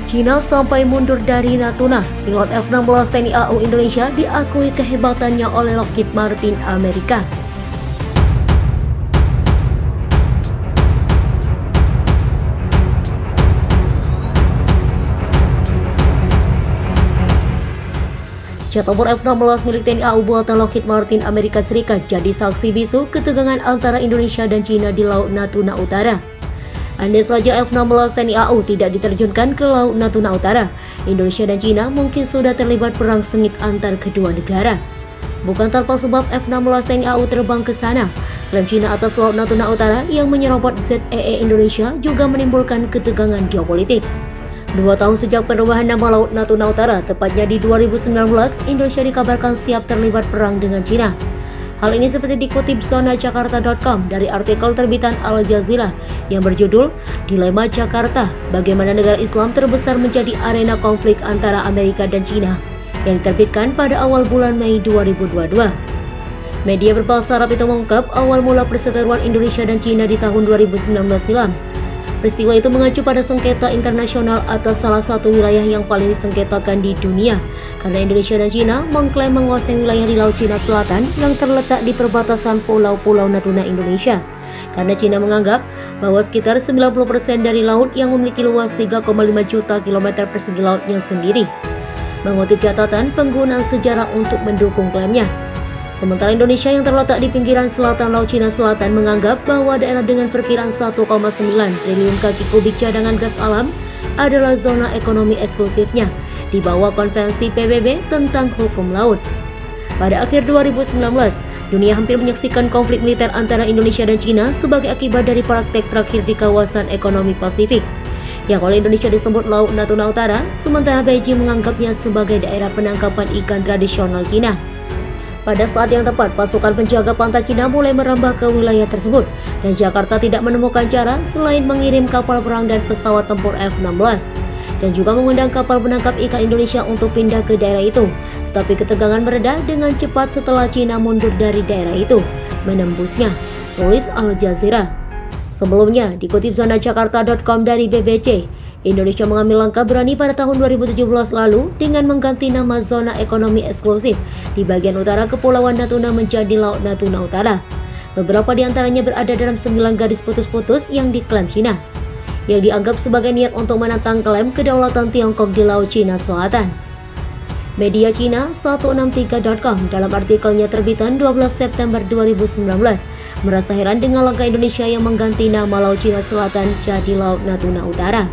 Cina sampai mundur dari Natuna. Pilot F-16 TNI AU Indonesia diakui kehebatannya oleh Lockheed Martin Amerika. Jet tempur F-16 milik TNI AU buatan Lockheed Martin Amerika Serikat jadi saksi bisu ketegangan antara Indonesia dan Cina di Laut Natuna Utara. Andai saja F-16 TNI AU tidak diterjunkan ke Laut Natuna Utara, Indonesia dan Cina mungkin sudah terlibat perang sengit antar kedua negara. Bukan tanpa sebab F-16 TNI AU terbang ke sana, klaim Cina atas Laut Natuna Utara yang menyerobot ZEE Indonesia juga menimbulkan ketegangan geopolitik. 2 tahun sejak perubahan nama Laut Natuna Utara, tepatnya di 2019, Indonesia dikabarkan siap terlibat perang dengan Cina. Hal ini seperti dikutip zonajakarta.com dari artikel terbitan Al Jazeera yang berjudul Dilema Jakarta, Bagaimana Negara Islam Terbesar Menjadi Arena Konflik Antara Amerika dan Cina, yang diterbitkan pada awal bulan Mei 2022. Media berbahasa Arab itu mengungkap awal mula perseteruan Indonesia dan Cina di tahun 2019 silam. Peristiwa itu mengacu pada sengketa internasional atas salah satu wilayah yang paling disengketakan di dunia, karena Indonesia dan Cina mengklaim menguasai wilayah di Laut Cina Selatan yang terletak di perbatasan pulau-pulau Natuna Indonesia. Karena Cina menganggap bahwa sekitar 90% dari laut yang memiliki luas 3,5 juta kilometer persegi lautnya sendiri. Mengutip catatan penggunaan sejarah untuk mendukung klaimnya. Sementara Indonesia yang terletak di pinggiran selatan Laut Cina Selatan menganggap bahwa daerah dengan perkiraan 1,9 triliun kaki kubik cadangan gas alam adalah zona ekonomi eksklusifnya di bawah konvensi PBB tentang hukum laut. Pada akhir 2019, dunia hampir menyaksikan konflik militer antara Indonesia dan Cina sebagai akibat dari praktek terakhir di kawasan ekonomi Pasifik, yang oleh Indonesia disebut Laut Natuna Utara, sementara Beijing menganggapnya sebagai daerah penangkapan ikan tradisional Cina. Pada saat yang tepat, pasukan penjaga pantai Cina mulai merambah ke wilayah tersebut, dan Jakarta tidak menemukan cara selain mengirim kapal perang dan pesawat tempur F-16, dan juga mengundang kapal penangkap ikan Indonesia untuk pindah ke daerah itu. Tetapi ketegangan mereda dengan cepat setelah Cina mundur dari daerah itu, menembusnya, tulis Al Jazeera. Sebelumnya, dikutip zonajakarta.com dari BBC, Indonesia mengambil langkah berani pada tahun 2017 lalu dengan mengganti nama zona ekonomi eksklusif di bagian utara Kepulauan Natuna menjadi Laut Natuna Utara. Beberapa di antaranya berada dalam 9 garis putus-putus yang diklaim Cina, yang dianggap sebagai niat untuk menantang klaim kedaulatan Tiongkok di Laut Cina Selatan. Media Cina 163.com dalam artikelnya terbitan 12 September 2019 merasa heran dengan langkah Indonesia yang mengganti nama Laut Cina Selatan jadi Laut Natuna Utara.